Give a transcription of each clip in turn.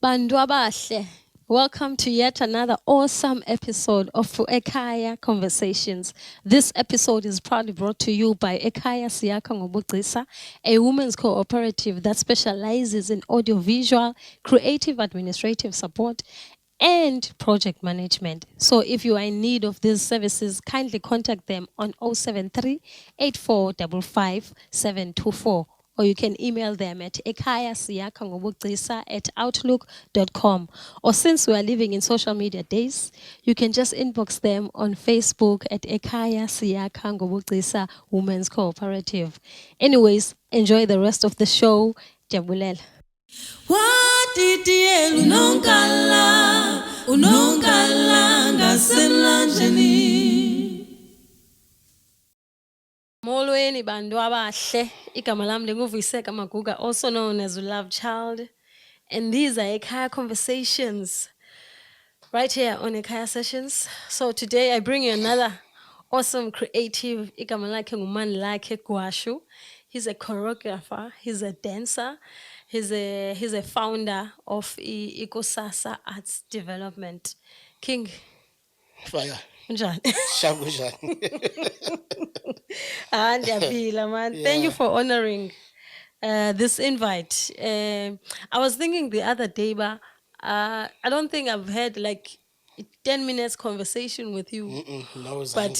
Bantu abahle, welcome to yet another awesome episode of Ekaya Conversations. This episode is proudly brought to you by Ekaya Siyakha Ngobugcisa, a women's cooperative that specializes in audiovisual, creative administrative support, and project management. So if you are in need of these services, kindly contact them on 073 8455 724, or you can email them at ekayasiyakangobugcisa@outlook.com. Or since we are living in social media days, you can just inbox them on Facebook at Ekaya Siyakha Ngobugcisa Women's Cooperative. Anyways, enjoy the rest of the show. Jabulela. Watitiel unongala ngasemlanjeni. Molweni bantu abahle, igama lami linguVuyiseka Maguga, also known as Love Child, and these are Ekaya Conversations, right here on Ekaya Sessions. So today I bring you another awesome creative, igama lakhe nguMandlakhe Gwashu. He's a choreographer, he's a dancer, he's a founder of Ikosasa Arts Development. King, Fire. njani? Shabu njani? Ndiyaphila, man. Thank you for honoring this invite. I was thinking the other day, but I don't think I've had like 10 minutes conversation with you. No, But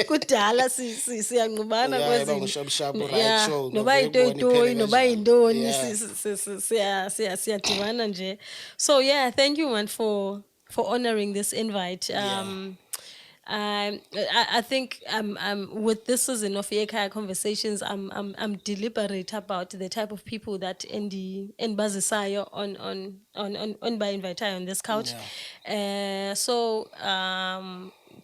kudala siyangqubana Yeah, kwezinto. bangushabushabu, right, Yeah, show, noba novemboni, itoyitoyi, iphele noba kanjani. yintoni, Yeah. siyadibana nje. So yeah, thank you, man, for honoring this invite. I think with this season of Ekaya Conversations, I'm deliberate about the type of people that enbazisayo on by invite on this couch. So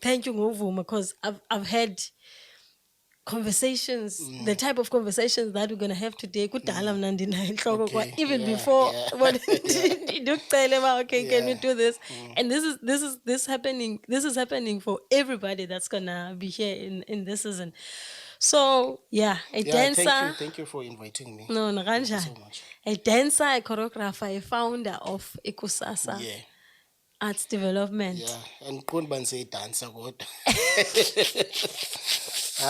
thank you Nguvuma, because I've had conversations, the type of conversations that we're gonna have today. Kudala mna ndinayo intloko kwa, Okay, even yeah, before yeah. what ndikucele uba, okay, can we Yeah. do this? And this is happening for everybody that's gonna be here in this season. So yeah, a dancer. Thank you for inviting me. No, Thank you nakanjani. so much. A dancer, a choreographer, a founder of Ikusasa Yeah, Arts Development. yeah. Andiqondi uba ndiseyidansa kodwa.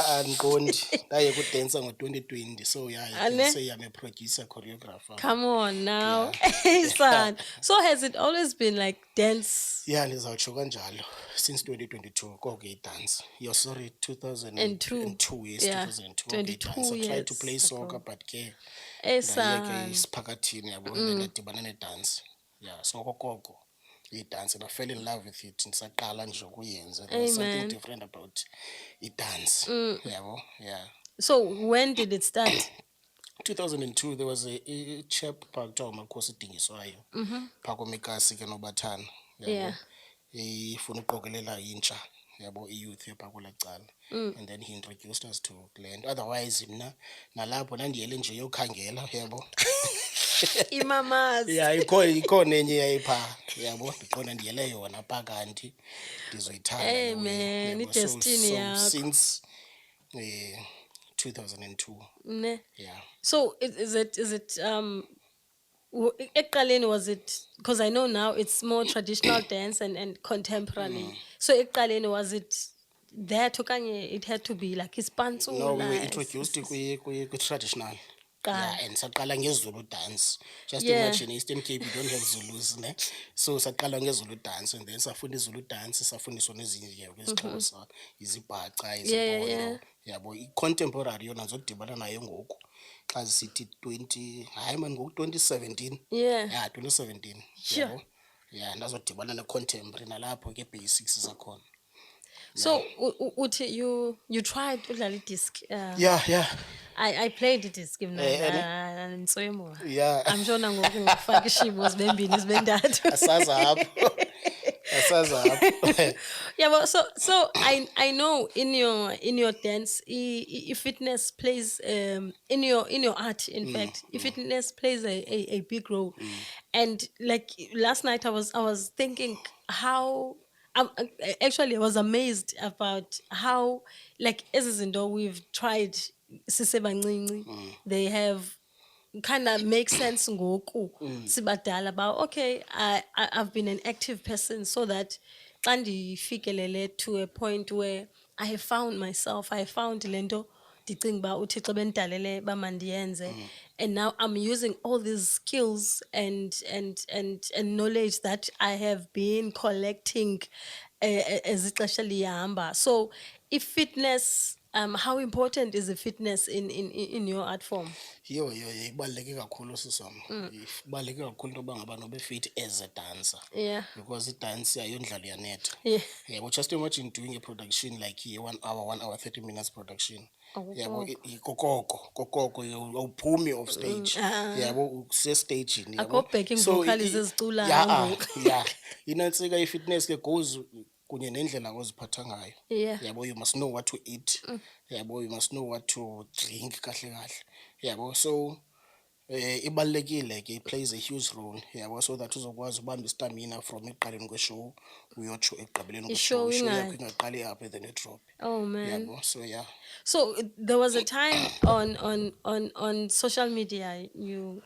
Andiqondi. Ndaye kudansa ngo-2020, so yeah, I can say I'm a producer, choreographer. Come on now. Hey, son. So has it always been like dance? Yeah, ndizawutsho kanjalo. Since 2022, okay, dance. You're sorry, 2002. Yes, Yeah, 2002. 22 Okay, dance. I tried to years play soccer, ago. but ke Hey, ndayeke son. isiphakathini yabo ndadibana nedance. Yeah, so kokoko i-dance, and I fell in love with it. Ndisaqala nje ukuyenza. There was something Amen. different about i-dance. Yabo, yeah. So when did it start? 2002, there was a chap kuthiwa uMakhosi Dingiswayo phaa koMikasi ke Nobathana, Yeah. ifuna uqokelela intsha, yabo, i-youth yaphaa kwelaa cala. And then he introduced us to Glenn. Otherwise mna nalapho ndandiyele nje yokhangela, yabo. Imamas. Yeah, ikhona enye yayiphaa, yabo, ndiqonda ndiyele yona phaa kanti ndizoyithanda. Amen. Yabo. So I-destiny yakho. since 2002. Ne? Yeah. So is it ekuqaleni was it, because I know now it's more traditional dance and contemporary. So ekuqaleni was it that okanye it had to be like ispantsula? No, we were introduced kwi-traditional. Yeah, and saqala ngeZulu dance. Just imagine, Eastern Cape, you don't have Zulus, ne? So saqala ngeZulu dance, and then safunda iZulu dance, safundiswa nezinye kwesiXhosa, izibhaca, izibhono. Yabo, i-contemporary yona ndizodibana nayo ngoku. Xa sithi 2017. Yeah, 2017. Yabo. Yeah, ndazodibana ne-contemporary nalapho ke basics zakhona. So uthi you tried udlala i-disc. Yeah. I played it-disc mna ntswemo. Yeah. I'm sure nangoku ngifaka ishimo zibe mbini zibe ntathu. Asaza apho. Yeah, but so I know in your dance, fitness plays in your art. In fact, fitness plays a big role. And like last night, I was thinking how. Actually, I was amazed about how, like, as izinto we've tried. Sisebancinci, they have kind of make sense ngoku sibadala about okay I've been an active person so that xa ndifikelele to a point where I have found myself, I found lento ndicinga uba uThixo bendidalele uba mandiyenze, and now I'm using all these skills and knowledge that I have been collecting as ixesha lihamba. So if fitness, how important is the fitness in your art form? Yo, ibaluleke kakhulu sisam. Ibaluleke kakhulu into yoba ngaba nobe fit as a dancer. Yeah. Because i-dance ayondlalo iyanetha. Yeah. Yabo, just imagine doing a production like a 1 hour, 1 hour, 30 minutes production. Yabo, kokoko, awuphumi off stage. Yabo, usestagini. Akho backing vocals eziculayo ngoku. Yeah. Inantsika i-fitness ke goes kunye nendlela oziphatha ngayo. Yeah. Yabo, you must know what to eat. Yabo, you must know what to drink kahle kahle. Yabo, so ibalulekile ke, it plays a huge role. Yabo, so that uzokwazi ubamba istamina from ekuqaleni kweshow uyotsho ekugqibeleni Ishow kweshow. Ishow yakho ingani? ingaqali apha then idrop. Oh man. Yabo, so yeah. So there was a time on social media,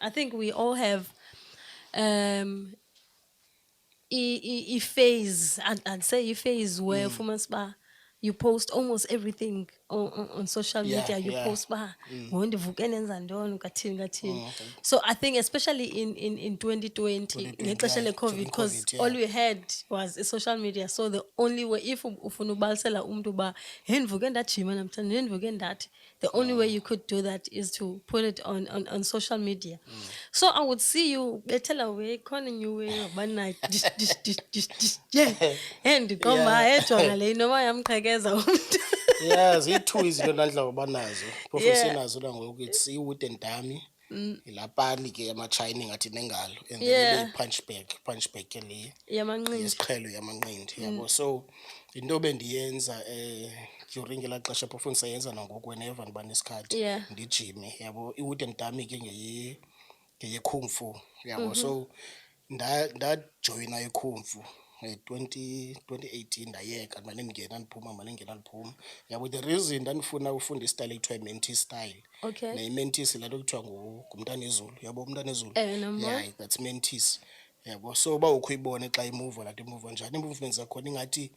I think we all have a phase, I'd say a phase where fumasba you post almost everything on social Yeah, media. You yeah. post ba ngondivuke nenza ntoni kathini. So I think especially in 2020 ngexesha le COVID, during because COVID, yeah. all we had was a social media. So the only way, if ufuna ubalisela umuntu ba hey ndivuke ndajima namhlanje, hey ndivuke ndathi, the only way you could do that is to put it on social media. So I would see you betela away calling you way one night dish yeah, and come by ejonga le noma yamqhekeza umuntu. Yeah, ziyi-two izinto endandla ngoba nazo. Phofu Yeah. senazo nangoku, it's i-wooden dummy. Ilapali ke yama-china ngathi nengalo. And then Yeah. ile punch bag ke le. Yamanqindi. Yesiqhelo yamanqindi, yabo. So into bendiyenza during elaa xesha phofu ndisayenza nangoku whenever ndiba nesikhathi Yeah. ndijime, yabo. I-wooden dummy ke ngeye-kung fu, yabo. So ndajoyina i-kung fu 2018 ndayeka, mane ndingena ndiphuma. Yabo, the reason ndandifuna ufunda istyle ekuthiwa yi-Mentis style. Okay. Ne-Mentis laa nto kuthiwa ngumntanezulu, yabo, umntanezulu. Number. Yeah, that's Mentis. Yabo, so uba ukho uyibone xa imuva laa nto imuva njani, ii-movements zakhona ingathi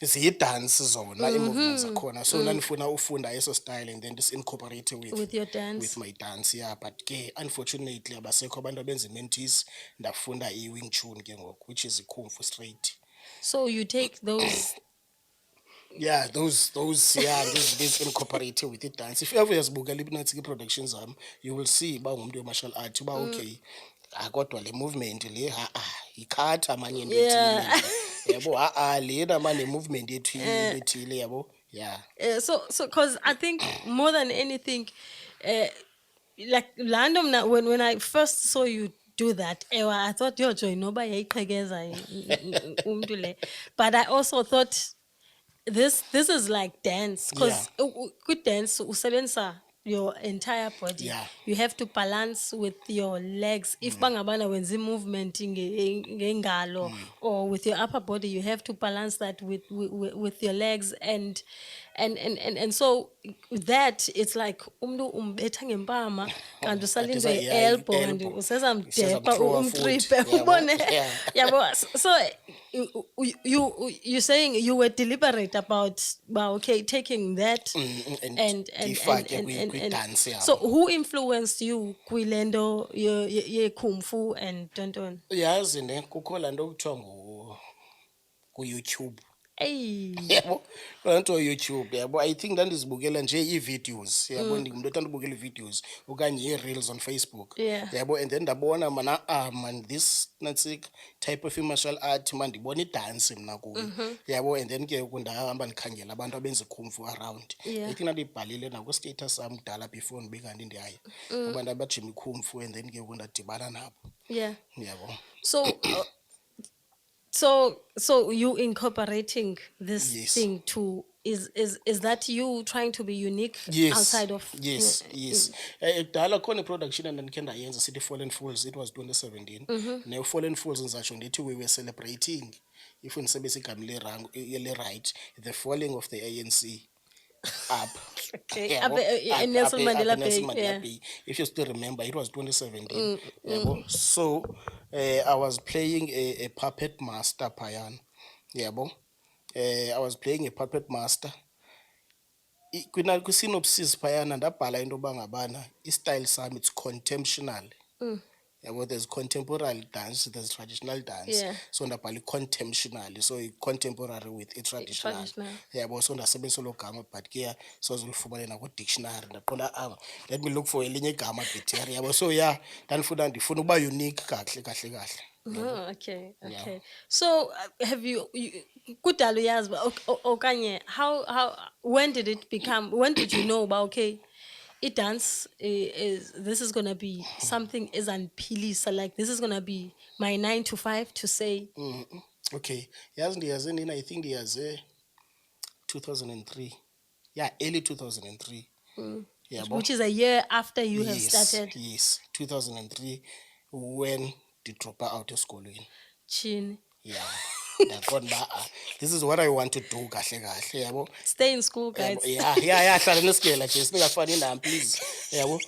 ziyidansi zona, ii-movements zakhona. So ndandifuna ufunda eso style and then dis-incorporate With your dance. with my dance, yeah. But ke unfortunately abasekho abantu abenza i-Mentis, ndafunda i-Wing Chun ke ngoku, which is i-kung fu straight. So you take those. Yeah, those yeah, this incorporate with it dance. If you ever uyazibukela i-Natsiki productions you will see uba ungumntu we-martial art uba okay, kodwa le movement le ikhatha amanye into Yeah. ethile. Yabo, lena manje movement ethile, yabo. Yeah. So because I think more than anything, like random when I first saw you do that, I thought yo joy noba yayiqhekeza umuntu le, but I also thought this is like dance, because good dance usebenzisa your entire body. Yeah. You have to balance with your legs. If bangabana wenza movement ngengalo or with your upper body, you have to balance that with your legs and so that it's like umntu umbetha ngempama kanti usalindwe i-elbow and usezamdepa umtripe, ubone. Yabo, so you saying you were deliberate about okay taking that and dance. So who influenced you kwilento ye kung fu and tonton? Yazi ne kukho laa nto kuthiwa ku-YouTube. Hey. Yabo, laa nto YouTube, yabo. I think ndandizibukela nje ii-videos, yabo. Ndingumntu othanda ubukela ii-videos okanye ii-reels on Facebook. Yeah. Yabo, and then ndabona man this Natsik type of martial art man ndibona idansi mna kuyo. Yabo, and then ke ndahamba ndikhangela abantu abenza kung fu around. Yeah. I think ndandibhalile nakwi-status sam kudala before ndibe kanti ndiyaya. Abantu abajima i-kung fu and then ke ndadibana nabo. Yeah. Yabo. So you incorporating this Yes. thing to is that you trying to be unique outside of yes. Kudala khona i-production endandikhe ndayenza sithi Fallen Fools, it was 2017. Ne-Fallen Fools ndizatsho ndithi we were celebrating, if ndisebenzisa igama le right, the falling of the ANC. up. Okay. Yabo, In Nelson Mandela Nelson Bay. Mandela Yeah. Bay. If you still remember, it was 2017. Yabo. So I was playing a puppet master payan. Yabo. I was playing a puppet master. Kwi-synopsis phayana ndabhala into yoba ngabana istyle sami it's contemptual. Yabo, there's contemporary dance, there's traditional dance. Yeah. So ndabhala i-contemptual, so contemporary with i-traditional. Traditional. Yabo, so ndasebenzisa elo gama but ke sozulifumane nakwi-dictionary ndaqonda let me look for elinye igama bhetere. Yabo, so yeah, ndifuna ukuba unique kahle kahle kahle. Oh, okay, okay. So have you kudala uyazi uba okanye how when did it become, when did you know about okay, dance is this is gonna be something is unphilisa, like this is gonna be my 9 to 5 to say. Okay, yazi ndiyaze nini, I think ndiyaze 2003. Yeah, early 2003. Yabo. Which is a year after you have Yes, started. yes, 2003 when ndidropa out esikolweni. Chin. Yeah. Ndaqonda uba this is what I want to do kahle kahle, yabo. Stay in school, guys. Yeah, hlala nesigela nje singafani nam please. Yabo.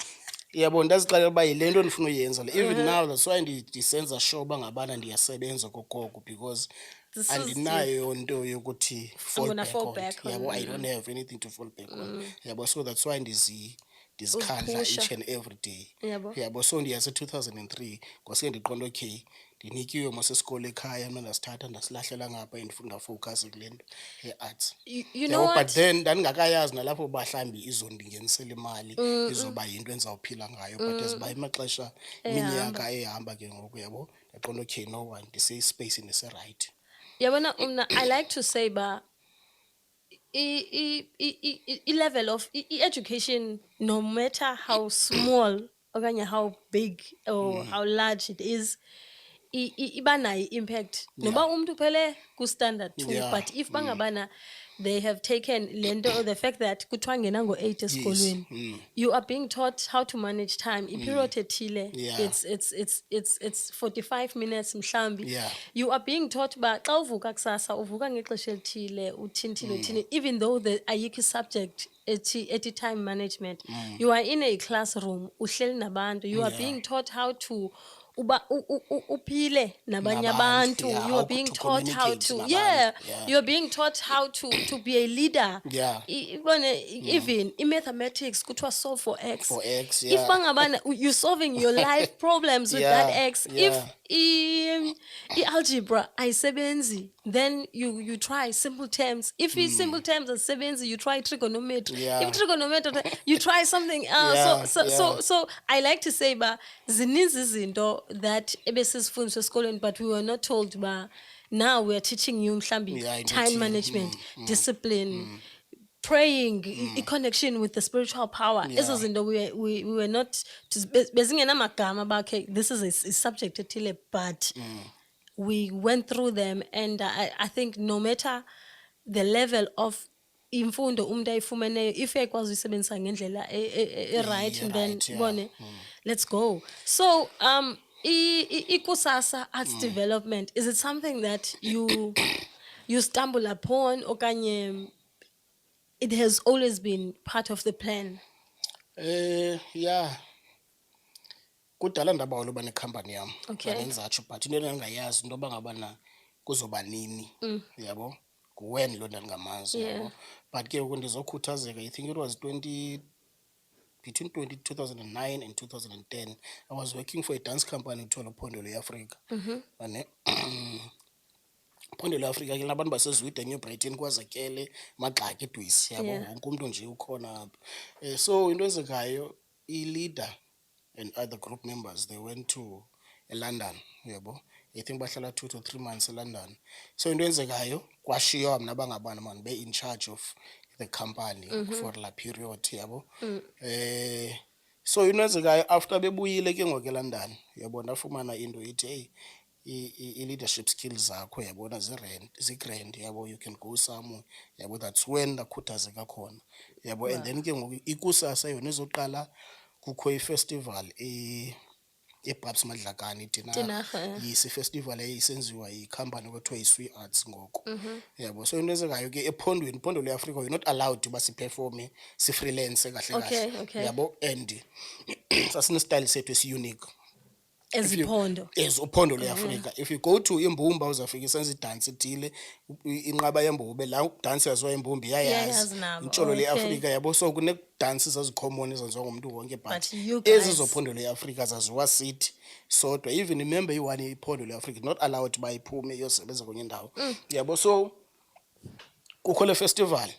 Yabo, ndazixelela uba yile nto ndifuna uyenza le. Even now that's why ndisenza sure uba ngabana ndiyasebenza kokoko, because This is andinayo into yokuthi fall gonna back fall on. back on, Yabo, I don't have anything to fall back on. Yabo, so that's why ndizikhandla Uzipusha. each and every day. Yabo. Yabo, so ndiyase 2003 ngosuke ndiqonda okay ndinikiwe mosesikolo ekhaya mna ndasithatha ndasilahlela ngapha ndafowukhasa kule nto ye-arts. You know But what? then ndandingakayazi nalapho uba mhlawumbi izondingenisela imali, izoba yinto endizawuphila ngayo. But as uba amaxesha iminyaka ehamba ke ngoku, yabo, ndaqonda okay no one ndisespacini eserayithi. Yabona I like to say ba level of education, no matter how small okanye how big or how large it is, iba nayo impact. Noba umuntu phele ku standard 2, Yeah. but if bangabana they have taken lento, the fact that kuthiwa ngena ngo-8 esikolweni, you are being taught how to manage time. Iperiod ethile, Yeah. it's 45 minutes mhlambi. Yeah. You are being taught ba xa uvuka kusasa uvuka ngexesha elithile uthini uthini, even though the ayikho subject ethi time management. You are in a classroom uhleli nabantu, you are being taught how to uba uphile nabanye abantu. Yeah, You how are being to taught how communicate to nabantu. yeah, Yeah. you are being taught how to be a leader. Yeah. Even in mathematics kuthiwa solve for x. For X, If yeah. bangabana you solving your life problems with that Yeah, x. yeah. If algebra ayisebenzi, then you try simple terms. If simple terms ayisebenzi, you try trigonometry. Yeah. If trigonometry, you try something else. Yeah, So I like to say ba zininzi izinto that ebesizifundiswa esikolweni, but we were not told ba now we are teaching you mhlambi Yeah, time into management, discipline, praying, connection with the spiritual power. Ezo zinto we were not bezingenamagama ba okay, this is a subject ethile, but we went through them, and I think no matter the level of imfundo umuntu ayifumeneyo, if uyakwazi uyisebenzisa ngendlela right, then right, yeah. bone let's go. So ikusasa arts development, is it something that you stumble upon okanye it has always been part of the plan? Yeah, kudala ndabawela uba nekhampani yam. Okay. Ndenzatsho but into endingayazi into yoba ngabana kuzoba nini. Yabo, nguwen lo ndandingamazi. Yeah. Yabo, but ke ngoku ndizokhuthazeka. I think it was between 2009 and 2010 I was working for a dance company kuthiwa Luphondo lweAfrika. Phondo lweAfrika ke labantu basezwide New Brighton kwaZakele Magxaki eDwisi, yabo, Yeah. wonke umuntu nje ukhona apha. So into ezekayo i-leader and other group members they went to London, yabo. I think bahlala 2 to 3 months eLondon. So into enzekayo kwashiywa mna bangabana man be in charge of the company for la period, yabo. So into enzekayo after bebuyile ke ngoku eLondon, yabo, ndafumana into ithi hey, i-leadership skills zakho, yabona, zi-grand, yabo, you can go somewhere, yabo. That's when ndakhuthazeka khona, yabo. And then ke ngoku ikusasa yona izoqala, kukho ifestival eBabs Madlakani Tinarha, yisi festival eyisenziwa yicompany okuthiwa yi-Sweet Arts ngoko. Yabo, so into ezekayo ke ephondweni, iPhondo leAfrika, you're not allowed uba siperforme si-freelance kahle kahle. Okay. Yabo, and sasine-style sethu esi-unique. eziphondo. As uphondo leAfrika. If you go to imbumba uzafika isenza idance ethile, inqaba yembube la dance yaziwa imbumbi Iyayazi iyayazi. nabo, Intsholo okay. leAfrika yabo, so kune dances ezicommon ezenziwa ngumuntu wonke, But you guys- ezizophondo leAfrika zaziwa sithi sodwa. Even remember iwani yephondo leAfrika not allowed uba iphume iyosebenza kwenye indawo. Yabo, so kukho le festival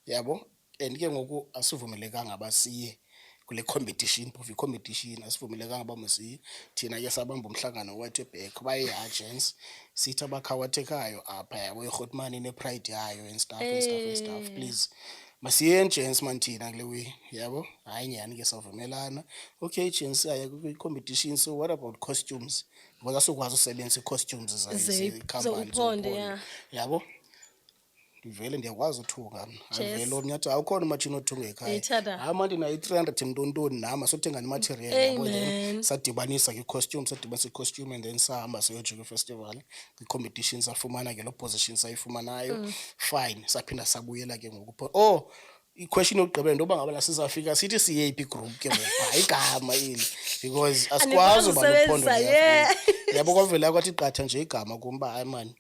yabo, and ke ngoku asivumelekanga basiye kule competition, movie competition, asivumelekanga uba masiye. Thina ke sabamba umhlangano wethu eBack bayi-agents sithi abakhawathekayo apha yabo, iRhotmani ne-pride yayo and stuff. Please masiye gents man thina kule way yabo. Hayi nyhani ke savumelana. Okay gents, aya kwi-competition, so what about costumes? Because asokwazi usebenzisa i-costumes Zouphonde, yeah. yabo. Ndivele ndiyakwazi uthunga mna. Yes. Avele omnye athi awukhona umatshini othunga ekhaya. Ithada. Hayi manje nayo i-300 mntontoni nama sothenga nematerial yabo. Then Amen. sadibanisa ke costume, sadibanisa i-costume, and then sahamba sayojika kwi-festival. Kwi-competition safumana ke lo position sayifumanayo. Fine, saphinda sabuyela ke ngoku. Oh, i-question yokugqibela ndoba ngaba la sizafika sithi siyephi group ke ngoku. Hayi igama eli, because asikwazi uba luphondo yeah. leAfrika. Yabo kwavela kwathi qatha nje igama kumba hayi man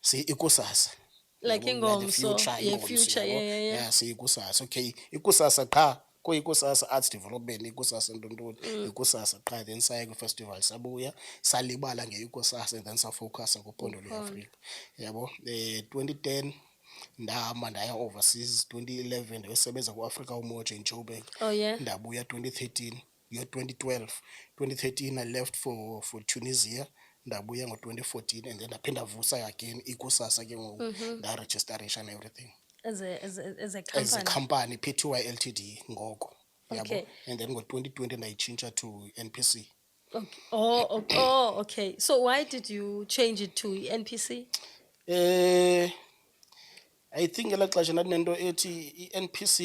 siyikusasa. Like Yabo, ingomso, the future, yeah, ingomso, future, yabo. yeah. Yeah, siyikusasa. Okay, ikusasa qha, kuyikusasa arts development, ikusasa ntontoni, ikusasa qha, then saye kwi-festival sabuya, salibala ngeikusasa, and then safocus kuphondo leAfrika. Yabo, 2010 ndahamba ndaya overseas, 2011 ndayosebenza ku-Africa Umoja in Joburg. Oh, yeah. Ndabuya 2013, 2012. 2013 I left for Tunisia. Ndabuya ngo-2014, and then ndaphinda vusa again ikusasa ke ngoku ndaregisterisha and everything As a as a company. company, PTY Ltd ngoko. Yabo, Okay. and then ngo-2020 ndayitshintsha to NPC. Okay. Oh, okay. So why did you change it to NPC? I think elaa xesha ndandinento ethi i-NPC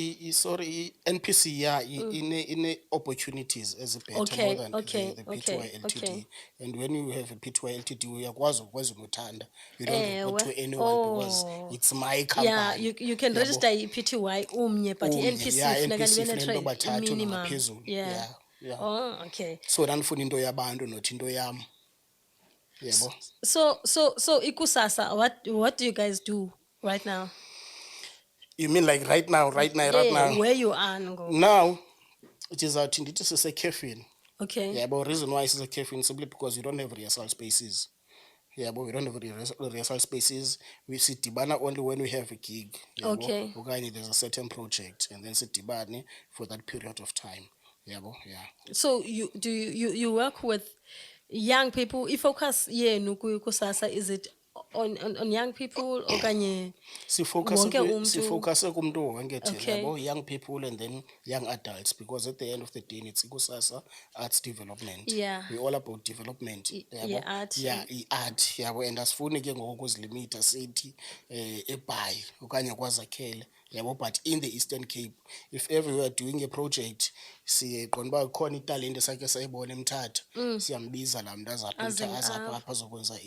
yeah ine opportunities better Okay, more than okay, the okay, PTY Ltd. okay. And when you have a PTY Ltd uyakwazi ukwenza unothanda. You don't report to Ewe. anyone because it's my company. Yeah, you can Yabo. register i-PTY umnye, but Umnye, i-NPC yeah, funeka NPC nibe funeka bathathu minimum. nangaphezulu. Yeah. Yeah. Oh, okay. So ndandifuna into yabantu not into yam. Yabo. So ikusasa, what do you guys do right now? You mean like right now? Yeah, where you are ngo. Now it is out ndithi sisekhefini. Okay. Yeah, but reason why sisekhefini simply because we don't have rehearsal spaces. Yeah, but we don't have rehearsal spaces. We sidibana only when we have a gig. Yabo. Okay. Okanye there's a certain project, and then sidibane for that period of time. Yabo, yeah. So you work with young people. Ifocus yenu kuyikusasa, is it on young people okanye wonke umuntu? Sifocus kumntu wonke thina, Okay. yabo, young people and then young adults, because at the end of the day it's ikusasa arts development. Yeah. We're all about development. Yabo. art. Yeah, i-art yabo, and asifuni ke ngoku ukuzilimita sithi eBhayi okanye kwaZakhele. Yabo, but in the Eastern Cape, if ever we are doing a project, siqonda uba khona italente sakhe sayibona eMthatha, siyambiza laa mntu azapha azokwenza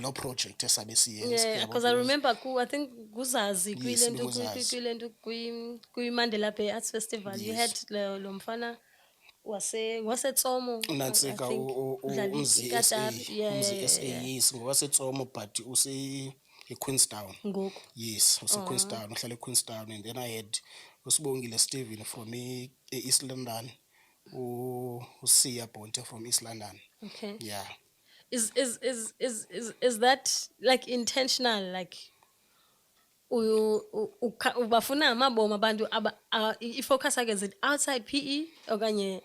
lo project esabe siyenza. Yeah, Yabo, because I remember I think Guzazi Yes, Guzazi. Mandela Bay Arts Festival. You had lo mfana wasetsomo. Nantsika umzi SA, umzi SA, yes, ngowasetsomo, but eQueenstown. Ngoku. Yes, Queenstown, uhlala eQueenstown, and then I had uSibongile Stephen from East London, uSiya Bonte from East London. Okay. Yeah. Is that like intentional, like ubafuna amabomo abantu ifocus ake, is it outside PE okanye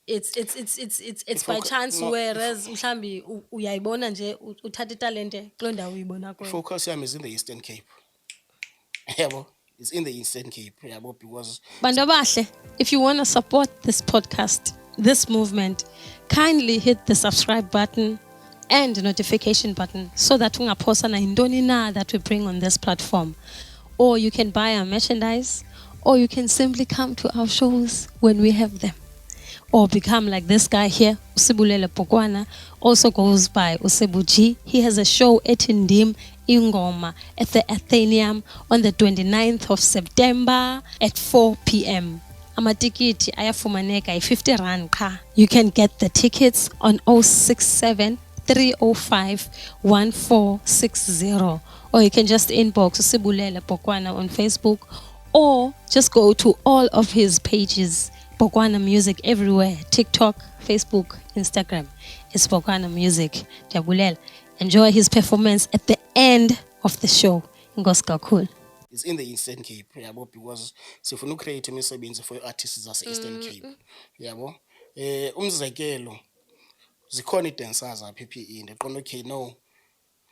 it's by chance, no, whereas mhlambi uyayibona nje uthatha italente kuloo ndawo uyibona kuyo? Focus yam is in the Eastern Cape. Yabo, it's in the Eastern Cape. Yabo, because Bantu abahle, if you want to support this podcast, this movement, kindly hit the subscribe button and the notification button so that ungaphosa na yintoni na that we bring on this platform. Or you can buy our merchandise, or you can simply come to our shows when we have them. or become like this guy here, Usibulele Pokwana, also goes by Usebuji. He has a show at Indim Ingoma at the Athenaeum on the 29th of September at 4 p.m. Amatikiti ayafumaneka i-50 rand qha. You can get the tickets on 067 305 1460, or you can just inbox Usibulele Pokwana on Facebook, or just go to all of his pages, Pokwana Music everywhere, TikTok, Facebook, Instagram. It's Pokwana Music. Jabulel, enjoy his performance at the end of the show. Ngoska cool. It's in the Eastern Cape, yabo, because sifuna ucreate imisebenzi for artists zase-Eastern Cape, yabo. Umzekelo, zikhona ii-dancers apha e-PE, ndiqonda okay, no,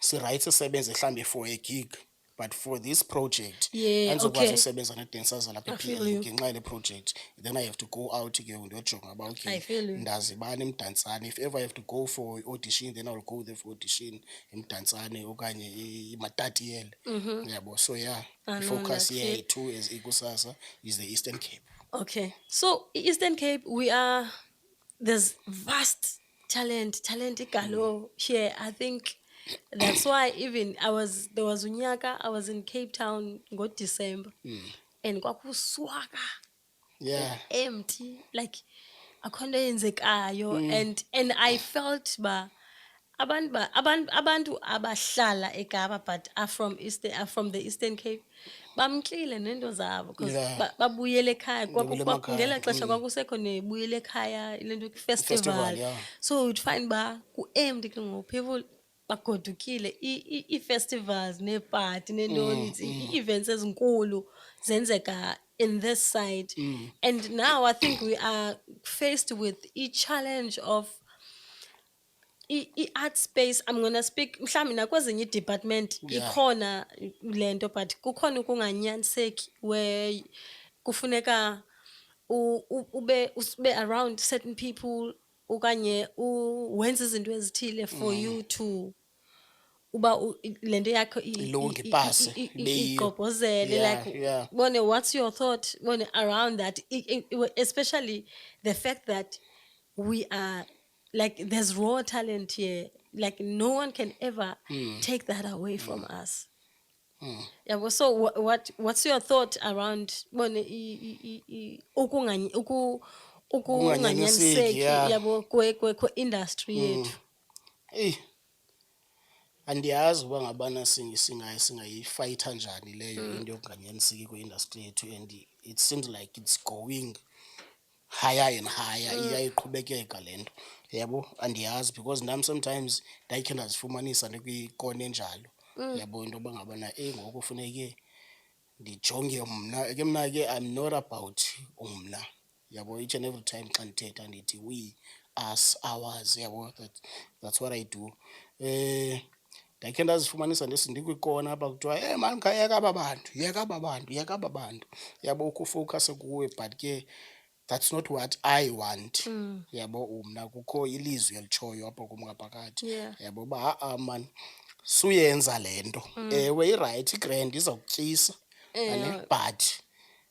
si-right sisebenze mhlawumbi for a gig, but for this project andizokwazi usebenza nee-dancers zalapha e-PE ngenxa yale project. Then I have to go out ke ndiyojonga uba okay, ndazi bani emdantsane. If ever I have to go for audition, then I'll go there for audition emdantsane okanye imatatiyele, yabo. So yeah, the focus here too as ikusasa is the Eastern Cape. Okay, so Eastern Cape, there's vast talent igalo here. I think that's why even there was unyaka, I was in Cape Town got December, and kwakuswaka, empty, like akhona yenzekayo, and I felt abantu abahlala eKapa but are from the Eastern Cape bamkile nento zabo, because babuyele ekhaya. Ngela xesha kwakusekho nebuyele ekhaya lento festival, so you'd find ku-empty ke ngoku, people bagodukile, i-festivals neparty nentoni, i-events ezinkulu zenzeka in this side. And now I think we are faced with a challenge of art space. I'm gonna speak mhlawumbi nakwezinye department ikhona lento, but kukhona ukunganyaniseki where kufuneka ube around certain people okanye wenze izinto ezithile for you to uba lento yakho igqobhozele. Like bone, what's your thought bone around that, especially the fact that we are like, there's raw talent here, like no one can ever take that away from us. Yeah, well, so what's your thought around ukunganyaniseki yabo kwe-industry yethu? Andiyazi uba ngabana singayifayitha njani leyo into yokunganyaniseki kwe-industry yethu, and it seems like it's going higher and higher, iyayiqhubekeka le nto, yabo. Andiyazi because nam sometimes ndakhe ndazifumanisa ndikwikona enjalo, yabo, into yoba ngabana ngoku kufuneke ndijonge mna ke. Mna ke I'm not about umna, yabo. Each and every time xa ndithetha ndithi we, us, ours, yabo. That's what I do. Ndakhe ndazifumanisa ndikwikona apha kuthiwa mani yeka aba bantu, yabo, ukufowukhase kuwe, but ke that's not what I want, yabo. Umna kukho ilizwi elitshoyo apho kum ngaphakathi, yabo, uba man suyenza le nto. Ewe irayithi, igrand, izawukutyisa, but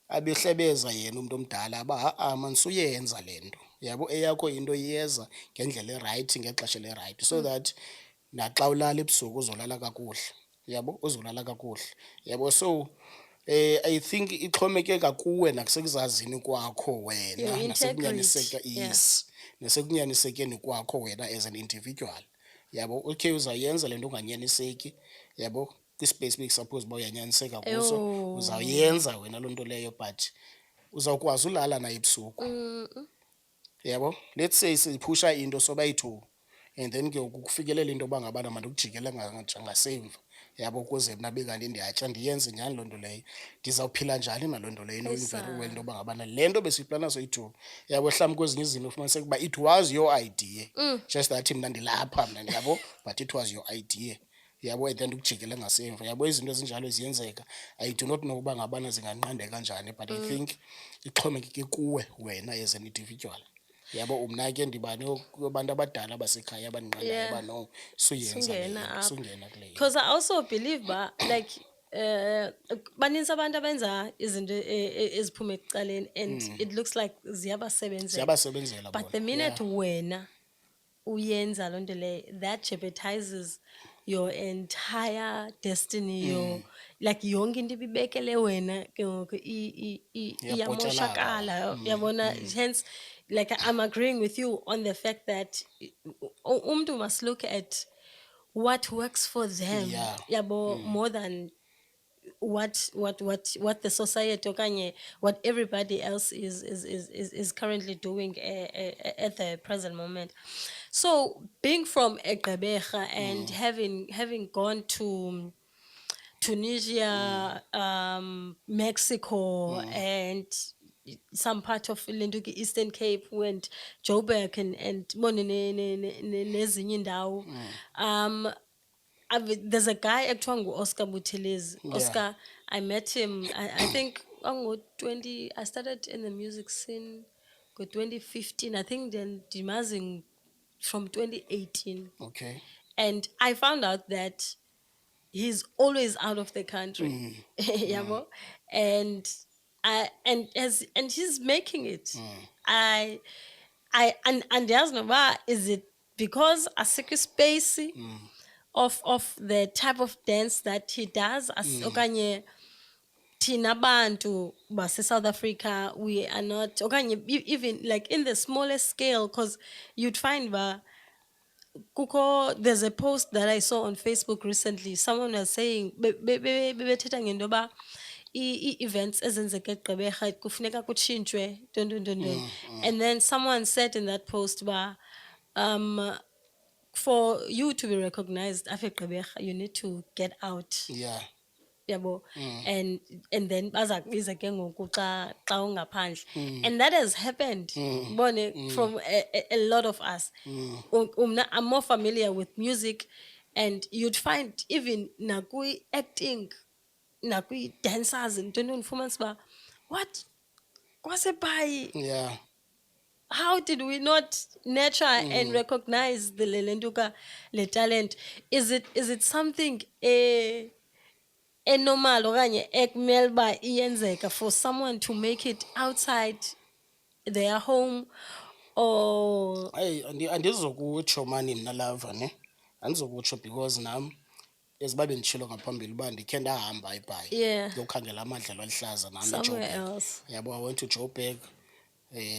abehlebeza yena umntu omdala uba man suyenza le nto, yabo. Eyakho into iyeza ngendlela erayithi ngexesha lerayithi, so that naxa ulala ebusuku uzolala kakuhle, yabo, uzolala kakuhle, yabo. So I think ixhomekeka kuwe nakusekuzazini kwakho wena, nasekunyaniseke kwakho wena as an individual, yabo. Okay, uzawuyenza le nto unganyaniseki, yabo, kwi-space suppose uba uyanyaniseka kuso, uzawuyenza wena loo nto leyo, but uzawukwazi ulala nayo ebusuku, yabo. Let's say siphusha into sobayi-2, and then ke kufikelela into yoba ngabana mandikujikele ngasemva, yabo, ukuze mna bekanti ndiyatya ndiyenze njani loo nto leyo. Ndizawuphila njani naloo nto leyo, knowing very well into yoba ngabana le nto besiyiplana soyi-2, yabo. Mhlawumbi kwezinye izinto ufumaniseka uba it was your idea, just that mna ndilapha mna, yabo, but it was your idea, yabo. And then ndikujikele ngasemva, yabo. Izinto ezinjalo ziyenzeka. I do not know uba ngabana zinganqandeka njani, but I think ixhomekeke kuwe wena as an individual, yabo. Mna ke ndibani abantu abadala basekhaya abandinqandayo uba no, suyenzana kule. Because I also believe like baninzi abantu abenza izinto eziphuma ekucaleni and it looks like ziyabasebenzela. Ziyabasebenzela But bona, the minute yeah. wena uyenza loo nto leyo, that jeopardizes your entire destiny, your like yonke into ibibekele wena ke ngoku iyamoshakala, uyabona. Hence, like I'm agreeing with you on the fact that umntu must look at what works for them, Yeah. yabo, more than what the society okanye what everybody else is currently doing at the present moment. So being from Egqeberha and having gone to Tunisia, Mexico, and some part of Lenduki Eastern Cape, went Joburg and nezinye indawo. There's a guy actually Oscar Buthelezi. Yeah. Oscar, I met him. I think 20. I started in the music scene, 2015. I think then Dimazing from 2018, Okay. and I found out that he's always out of the country. Yabo? And and he's making it. And there's no why, is it because a sick space of the type of dance that he does, as okanye thina bantu base South Africa, we are not okanye even like in the smallest scale, because you'd find there's a post that I saw on Facebook recently. Someone was saying bebethetha ngento yoba ii-events ezenzeka eGqeberha kufuneka kutshintshwe ntoni. And then someone said in that post for you to be recognized apha eGqeberha, you need to get out. Yeah. Yabo. And then baza kubiza ke ngoku xa ungaphandle. And that has happened from a lot of us. I'm more familiar with music, and you'd find even nakwi acting, nakwi dancers and ntoni ba what kwaseBhayi. Yeah. How did we not nurture and recognize the Lelenduka le talent? Is it something normal okanye ekumele uba iyenzeka for someone to make it outside their home, or Hayi andizokutsho mani mna lava ne. Andizokutsho because nam eziba benditshilo ngaphambili uba ndikhe ndahamba eBhayi Yeah. ndiyokhangela amadlelo alihlaza nam somewhere eJoburg. else? Yabo, I went to Joburg,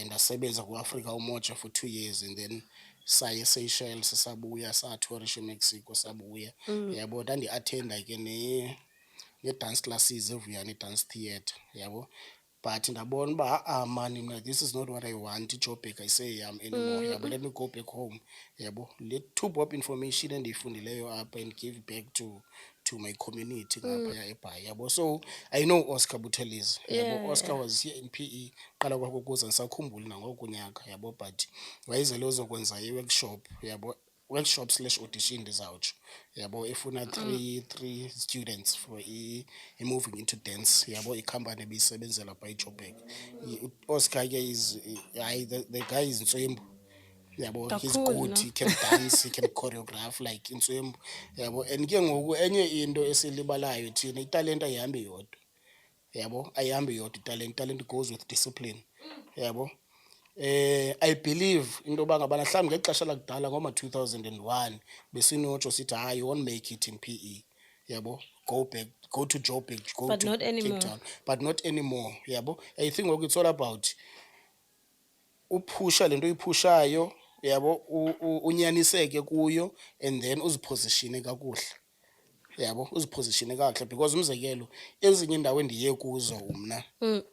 ndasebenza kuAfrica Umoja for 2 years, and then saye eSeychelles sabuya satourisha eMexico sabuya. Yabo, ndandiattenda ke ne-dance classes eVuyani Dance Theatre, yabo. But ndabona uba mani mna, this is not what I want. iJoburg ayiseyam anymore. Yabo, let me go back home. Yabo, le two-bob information endiyifundileyo apha and give back to my community ngaphaya eBhayi. Yabo, so I know Oscar Buthelezi. Yabo, Oscar was here in PE qala kwakho kuza ndisakhumbula nangoku nyaka. Yabo, but wayezele uzokwenza i-workshop. Yabo, workshop / audition ndizawutsho. Yabo, efuna three students for moving into dance. Yabo, ikhampani ebiyisebenzela phaa eJoburg. Oscar ke is the guy is Ntswembu. Yabo, he's Kakhulu, good, no? he can dance, he can choreograph like Ntswembu. Yabo, and ke ngoku enye into esilibalayo thina, italent ayihambi yodwa. Yabo, ayihambi yodwa italent goes with discipline. Yabo. I believe into yoba ngabana mhlawumbi ngexesha lakudala ngoma-2001 besinotsho sithi hayi, you won't make it in PE. Yabo, go back, go to Joburg, go But to not anymore. Cape Town. But not anymore. Yabo, I think ngoku it's all about uphusha lento uyiphushayo. Yabo, unyaniseke kuyo, and then uzipositione kakuhle. Yabo, uzipositione kakuhle, because umzekelo ezinye indawo endiye kuzo mna,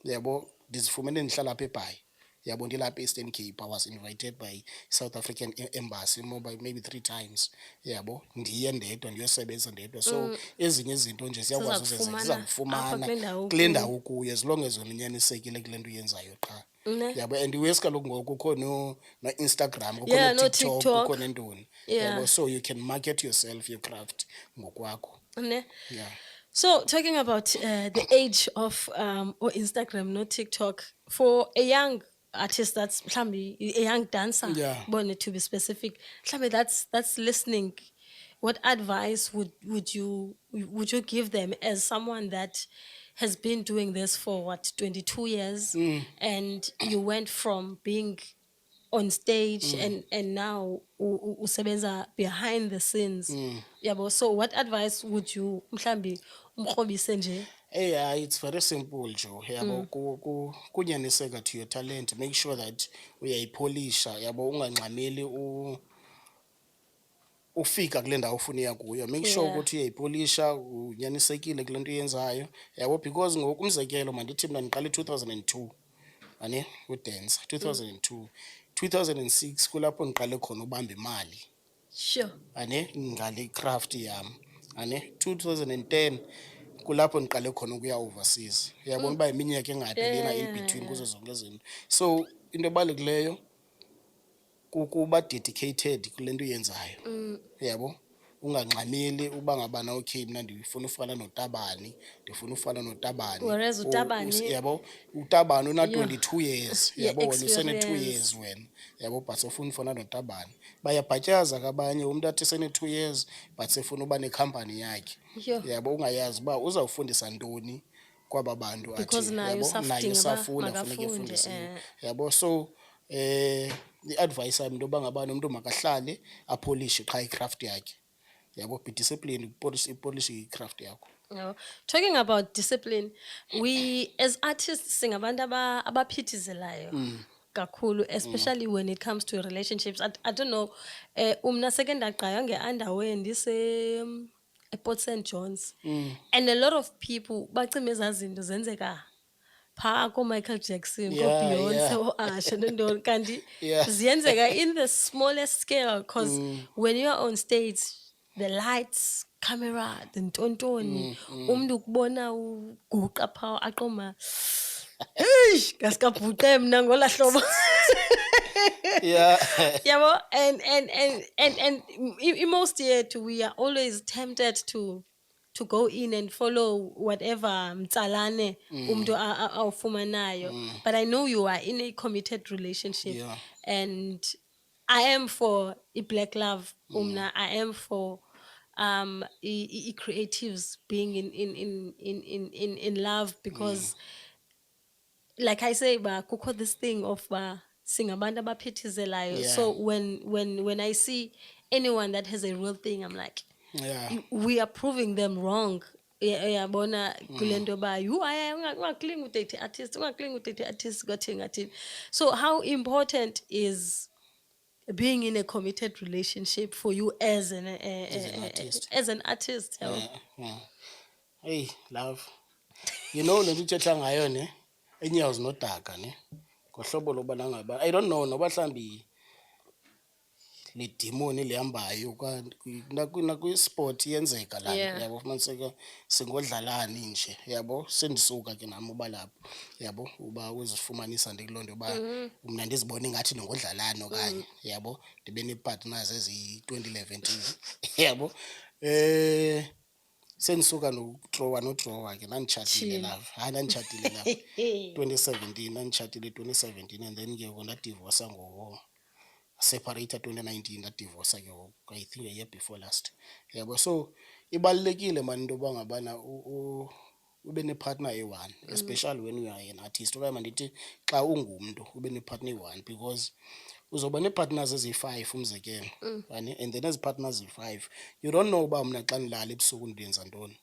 yabo, ndizifumene ndihlala apha eBhayi. Yabo, ndilapha eEastern Cape. I was invited by South African Embassy maybe 3 times. Yabo, ndiye ndedwa ndiyosebenza ndedwa. So ezinye izinto nje ziyakwazi Zizakufumana apha zizakufumana kule ndawo kule ukuyo. ndawo ukuyo, as long as wena unyanisekile kule nto uyenzayo qha. Ne? Yabo, and iwesi kaloku ngoku kukho no-Instagram, kukho Yeah, no-TikTok, no-TikTok. kukho nentoni. Yeah. Yabo, so you can market yourself, your craft ngokwakho. Ne? Yeah. So talking about the age of or Instagram, no TikTok, for a young artist, that's mhlambi a young dancer, Yeah. to be specific, mhlambi that's listening what advice would you give them as someone that has been doing this for what 22 years, and you went from being on stage and now usebenza behind the scenes, yabo? So what advice would you mhlambi umkrobise nje? Yeah, it's very simple, Joe. Yabo, kunyaniseka to your talent. Make sure that uyayipolisha, yabo, ungangxameli ufika kule ndawo ufuna uya kuyo. Make sure Yeah. ukuthi uyayipolisha, unyanisekile kule nto uyenzayo. Yabo, because ngoku umzekelo mandithi mna ndiqala 2002, ane udance 2002. 2006 kulapho ndiqale khona ubamba imali. Sure. Ane ngale craft yam. Ane 2010 kulapho ndiqale khona ukuya overseas. Uyabona uba iminyaka engaphi lena in between kuzo zonke izinto. So into ebalulekileyo kukuba dedicated kule nto uyenzayo. Yabo, ungangxameli uba ngabana okay mna ndifuna ufana noTabani, ndifuna ufana noTabani. Whereas uTabani, yabo, uTabani una Yeah. 22 years. Yeah, Yabo, wena usene 2 experience. years wena. Yabo, but sofuna ufana noTabani. Bayabhatyaza kabanye umuntu athi sene 2 years but sefuna uba nekhampani yakhe. Yeah. Yabo, ungayazi uba uzawufundisa ntoni kwaba bantu athi. Because naye Yabo, usafudinga naye uba usafunda funeka makafunde, efundisiwe. Yabo, so i-advice yami into yoba ngabana umuntu makahlale apolishe qha icraft yakhe. Yabo, be disciplined, ipolishe icraft yakho. No. Talking about discipline, we as artists singabantu abaphithizelayo kakhulu, especially when it comes to relationships. I don't know, umna seke ndagqaya nge-underwear ndise ePort St John's, and a lot of people bacima ezaa zinto zenzeka phaa ko-Michael Jackson, Yeah, ko-Beyonce, yeah. o-Usher nentoni, kanti Yeah. ziyenzeka in the smallest scale, because when you're on stage, the lights, camera, the ntontoni, umntu ukubona uguqa phaa aqoma, hey, ngasikabhuqe mna ngola hlobo. Yeah. Yabo, and most yet we are always tempted to go in and follow whatever mtsalane umntu awufumanayo. But I know you are in a committed relationship. Yeah. And I am for black love. Umna, I am for creatives being in love, because like I say, kukho this thing of singabantu abaphithizelayo. Yeah. So when I see anyone that has a real thing, I'm like, Yeah. we are proving them wrong. Yabona kule nto yoba ungaklingi udate artist, ungaklingi udate artist, ngathini. So how important is being in a committed relationship for you as an artist. As an artist? Yabo? Yeah. Hey, love. You know le nto uthetha ngayo ne, enyawo zinodaka ne, ngohlobo loba nangaba, I don't know noba mhlawumbi le demoni lihambayo nakwi-sport iyenzeka laa Yeah. nto. Yabo, fumaniseka singodlalani nje. Yabo, sendisuka ke nam uba lapho. Yabo, uba uzifumanisa ndikuloo nto yoba mna ndizibona ingathi ndingodlalani okanye. Yabo, ndibe nee-partners eziyi-2011. Yabo, sendisuka nodrowa ke, ndanditshatile Chill. love. Hayi, ndanditshatile love. 2017 ndanditshatile 2017, and then ke ngoku ndadivosa separated 2019, ndadivosa ke ngoku, I think a year before last. Yabo, so ibalulekile man into yoba ngabana ube nepartner eyi-one, especially when you are an artist. Okanye mandithi xa ungumntu ube nepartner eyi-one, because uzoba nee-partners eziyi-5 umzekelo, and then ezi partners eziyi-5 you don't know uba mna xa ndilala ebusuku ndenza ntoni.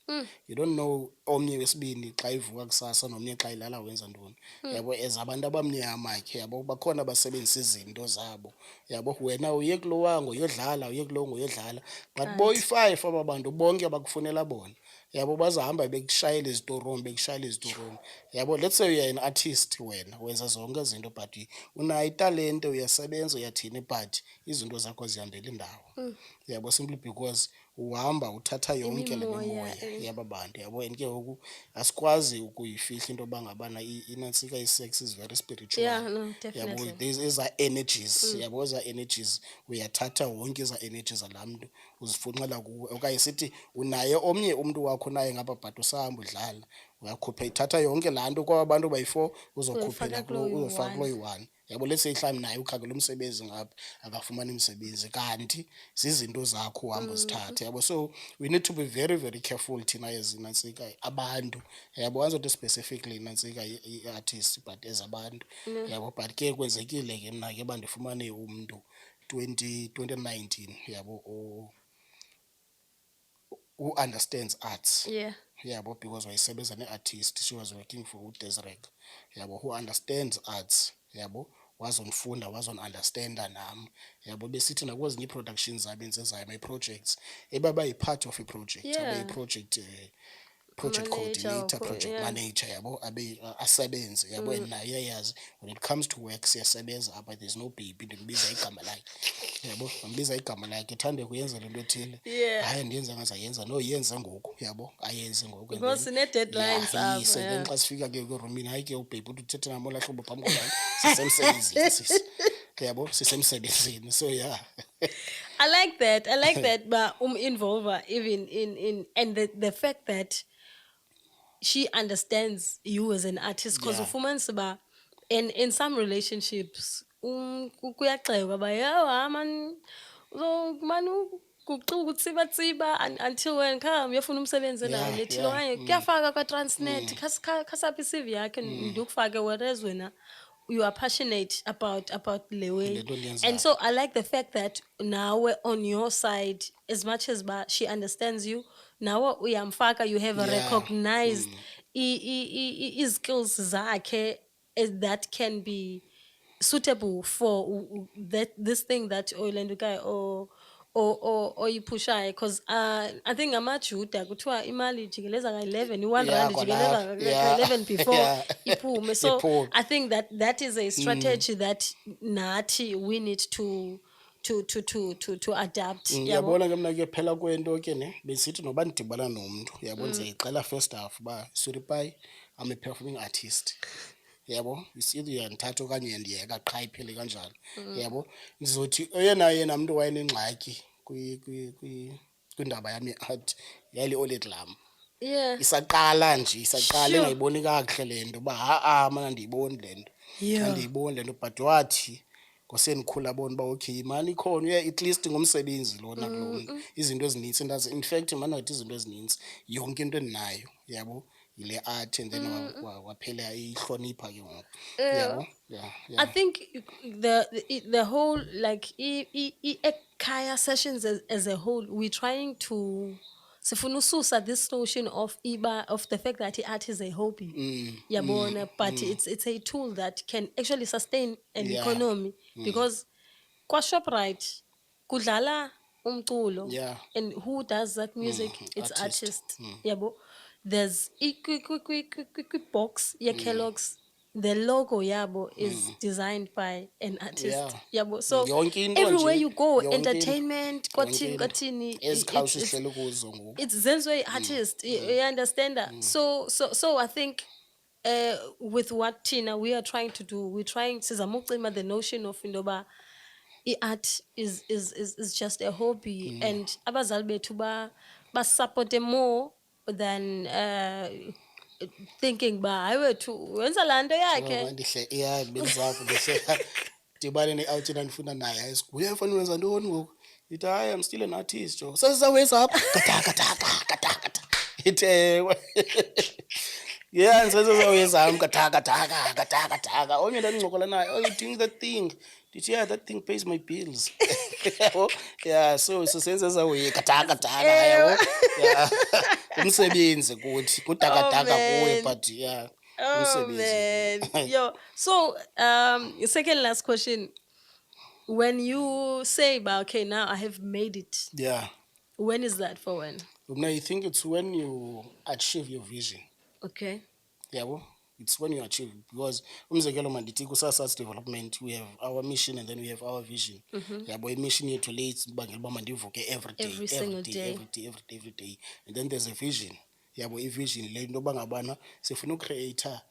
You don't know omnye wesibini xa ivuka kusasa nomnye xa ilala wenza ntoni. Yabo, as abantu abamnyama ke, yabo, bakhona abasebenzisa izinto zabo. Yabo, wena uye kulo wango uyodlala, uye kulo uyodlala, but boyi-5 aba bantu bonke bakufunela bona. Yabo, bazahamba bekushayela izituromu. Yabo, let's say you're an artist, wena wenza zonke izinto but unayo italente, uyasebenza, uyathini, but izinto zakho zihambela indawo. Yabo, simply because uhamba uthatha yonke le mimoya yaba bantu. Yabo, and ke ngoku asikwazi ukuyifihla into yoba ngabana inantsika i-sex is very spiritual. Yeah, no, Yabo, definitely. there's ezaa energies. Yabo, ezaa energies uyathatha wonke ezaa energies zalaa mntu uzifunxela kuwe, okanye sithi unaye omnye umntu wakho naye ngapha but usahamba udlala, uyakhupha ithatha yonke laa nto kwaba bantu bayi-4 uzokhuphela Uyifaka kulo uzofaka kulo yi-one. yi-one. yabo. Let's say mhlawumbi naye ukhangela umsebenzi ngapha akafumani umsebenzi, kanti zizinto zakho uhamba uzithathe, yabo. So we need to be very very careful thina as nantsika abantu, yabo. Anzothi specifically nantsika i-artist but as abantu, yabo. But ke kwenzekile ke mna ke uba ndifumane umntu 2019, yabo, who understands arts, Yeah. yabo, because wayesebenza ne-artist, she was working for uDesiree, yabo, who understands arts, yabo, wazondifunda wazond-understanda nam, yabo. Besithi nakwezinye ii-productions abenzezayo my-projects ebabayi-part of i-project, Yeah. abeyi-project project Manager coordinator, or project yeah. manager, yabo, abe asebenze, yabo. And naye uyayazi when it comes to work siyasebenza apha, there's no baby, ndimbiza igama lakhe, yabo. Ndimbiza igama lakhe, ethande kuyenza le nto ethile, Yeah. hayi andiyenza ngazayenza, no yenze ngoku, yabo, ayenze ngoku. And Because then, sine-deadlines yeah, apho, and then yeah. xa sifika ke erumini, hayi ke ubhebhi uthi uthethe nam olaa hlobo phambi kwabanye, sisemsebenzini sisi, yabo, sisemsebenzini. So yeah. I like that. I like that, but involve her even in and the fact that she understands you as an artist, because Yeah. ufumanise uba in some relationships kuyaxekwa ba yawa man man kutsiba until when kham uyofuna umsebenzi nayo Yeah, nethile yeah, okanye kuyafaka kwa-Transnet khasapha i-CV yakhe ndikufake, whereas wena you are passionate about le way. Le nto ndiyenzayo. And so I like the fact that now on your side, as much as she understands you, now uyamfaka, you have Yeah. recognized skills zakhe that can be suitable for this thing that oyilendukayo or ipushayo, because I think ngamajuda kuthiwa imali jikeleza ka-11, i-1 Yeah, rand jikeleza kwalapha. Yeah. ka-11 before Yeah. iphume. So Iphume. I think that is a strategy that nathi we need to adapt. Yabo? Yabona ke mna ke phela kwento ke ne besithi noba ndidibana nomntu, yabo, ndizayiqala first half uba Suripai, I'm a performing artist, yabo. It's either uyandithatha okanye uyandiyeka, qha iphele kanjalo, yabo. Ndizothi yena mntu wayenengxaki kwindaba yam ye-art yayili-Old Glam. Yeah. Isaqala nje, isaqala Sure. engayiboni kakuhle le nto uba ha-a mana ndiyiboni le nto, Yeah. andiyiboni le nto. But wathi ngosendikhula abona uba okay mani ikhona, at least ngumsebenzi lona kulo mntu. Izinto ezinintsi in fact manathi izinto ezinintsi, yonke into endinayo, yabo, yile art. And then waphela ihlonipha ke ngoku, yabo. Yeah, I yeah. think the whole like Ekhaya sessions as a whole, we're trying to sifuna ususa this notion of the fact that art is a hobby. Yabona, but it's a tool that can actually sustain an Yeah. economy, because kwa Shoprite kudlala umculo, Yeah. and who does that music? It's Artist. artist. Yabo. There's box Kellogg's. The logo yabo is designed by an artist. Yeah. Yabo. So Yonke into everywhere nje, you go, yonke into, entertainment, yonke kwathini, into. Ezikhawusha sihleli kuzo ngoku. it's Zenzwe artist. You understand that? So I think with what Tina we are trying to do, we're trying to the notion of indoba art is just a hobby, and abazali bethu ba support more than thinking ba hayi wethu wenza laa nto yakhe. Ndihle yeah benzapho ndihle dibane ne-outina ndifuna naye ayisiguya ufana wenza ntoni ngoku, ithi hayi I'm still an artist jo, sesizawuwenza apha gatakataka itewe yeah sesizawuyenza am gatakataka omnye ndandincokola naye, oh you doing that thing, ndithi yeah that thing pays my bills. Yabo, yeah, so sisenze zawuye gatakataka, yabo. Yeah. Umsebenzi kuthi kutakataka kuwe, man. but yeah. Oh man. Yo. So second last question. When you say about okay, now I have made it, Yeah. when is that for when? Now I think it's when you achieve your vision. Okay. Yabo, it's when you achieve, because umzekelo mandithi ku-SASA's development we have our mission and then we have our vision. Yabo, imission yethu le ibangela uba mandivuke every Single day. every day. And then there's a vision. Yabo, i-vision le into yoba ngabana sifuna ucreator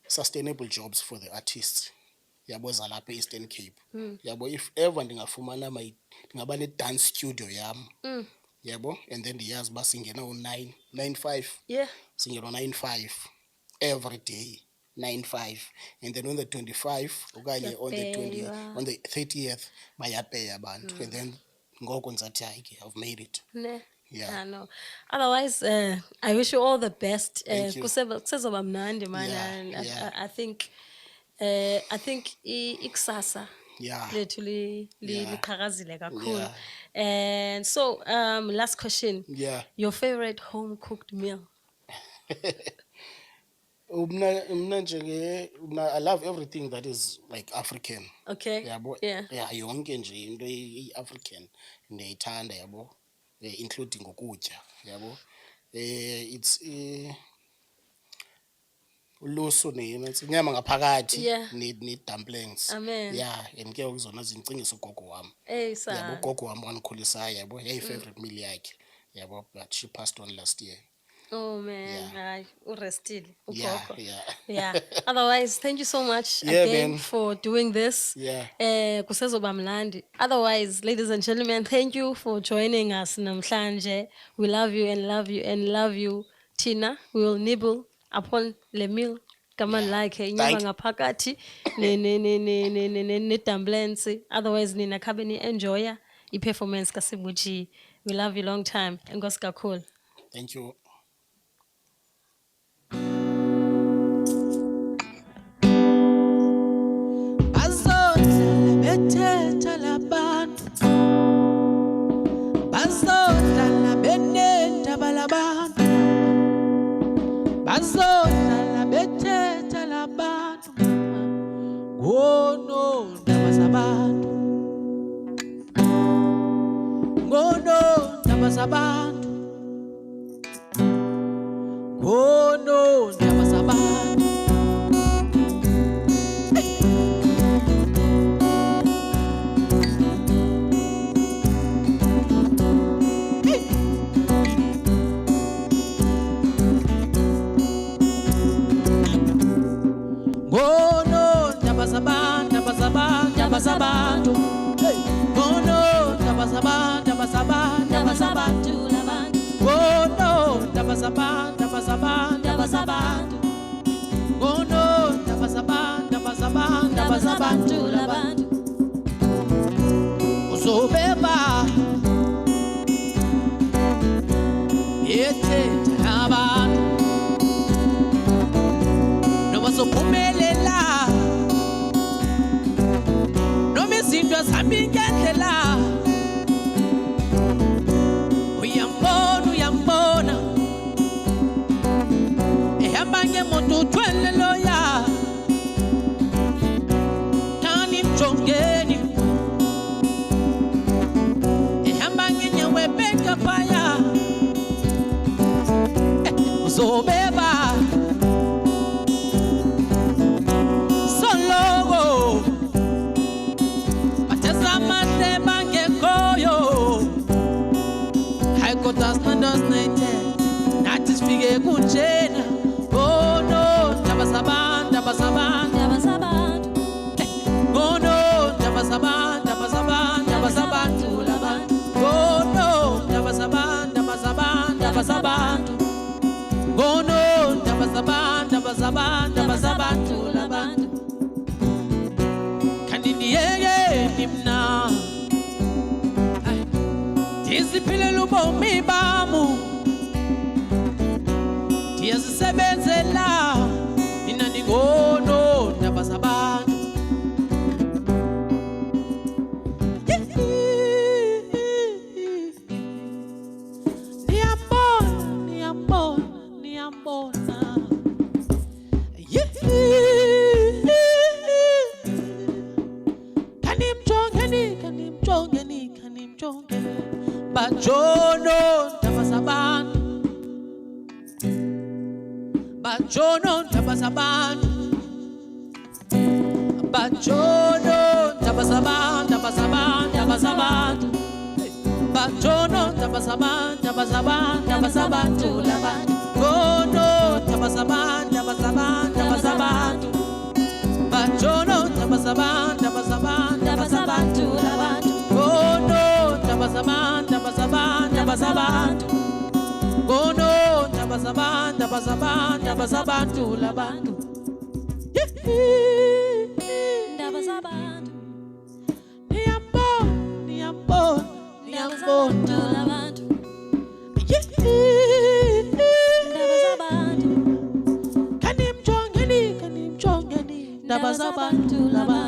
sustainable jobs for the artists, yabo, zalapha e-Eastern Cape. Yabo, if ever ndingafumana ndingaba ne-dance studio yam, yabo, and then ndiyazi uba singena u-9 9-5, Yeah. singena u-9-5 every day, 9.5, and then on the 25 okanye on the 30th bayapeya abantu, and then ngoko ndizathi hayi ke I've made it. Ne. Yeah. I know. Otherwise, I wish you all the best. Thank you. Kusezoba mnandi, man. Yeah, And yeah. I think ikusasa Yeah. lethu Yeah. liqhakazile kakhulu. Yeah. And so, last question. Yeah. Your favorite home cooked meal? Mna nje I love everything that is like African. Okay. Yabo. Yeah. Yeah, yonke nje into African ndiyayithanda yabo, including ukutya yabo. It's ulusu inyama ngaphakathi Yeah. need dumplings. Amen. Yeah, and ke ukuzona zincingisa ugogo wami. Hey, Yabo, sir. ugogo wami wanikhulisayo yabo, favorite meal yakhe yabo, but she passed on last year. Oh man, Yeah. hayi urestile Yeah, ugogo. yeah. Yeah. Otherwise, thank you so much Yeah, again man. for doing this. Yeah. Kusezoba mnandi. Otherwise, ladies and gentlemen, thank you for joining us namhlanje. We love you and love you and love you, Tina. We will nibble upon le meal. Kama like inyama ngaphakathi ne dumplings. Otherwise, nina khabe ni enjoy i-performance kaSibuji. We love you long time. Enkosi kakhulu. Thank you. Bethetha labantu bazodlala benendaba labantu bazodlala bethetha labantu ngonondaba zabantu ngonondaba zabantu ngonondaba zabantu. Zabantu, oh no, zabantu, oh no, zabantu, oh no, zabantu, uzobeba, yethetha abantu, noma sophumelela. Izinto zami ngendlela uyambona ehamba ngemoto uthwele loya kani mjongeni ehamba ngenyawo ebheka phaya uzobeba solo nathi sifike kunjena oh no ndaba zabantu oh no ndaba zabantu labantu oh no ndaba zabantu oh no ndaba zabantu labantu kandi niyeke nimna ndiziphilela ubomi bamu ndiyazisebenzela mina ndingono ndaba zabantu niyambona kanimjongeni bajono ndaba zabantu bajono ndaba zabantu bajono ndaba zabantu bajono ndaba zabantu labantu gono ndaba zabantu bajono ndaba zabantu labantu gono ndaba zabantu gono ndaba zabantu labantu Ndaba zabantu, Niyambona, niyambona, ndaba zabantu, niyambona. labantu, Yeah. ndaba zabantu, Kanimjongeni, kanimjongeni. Ndaba zabantu, labantu.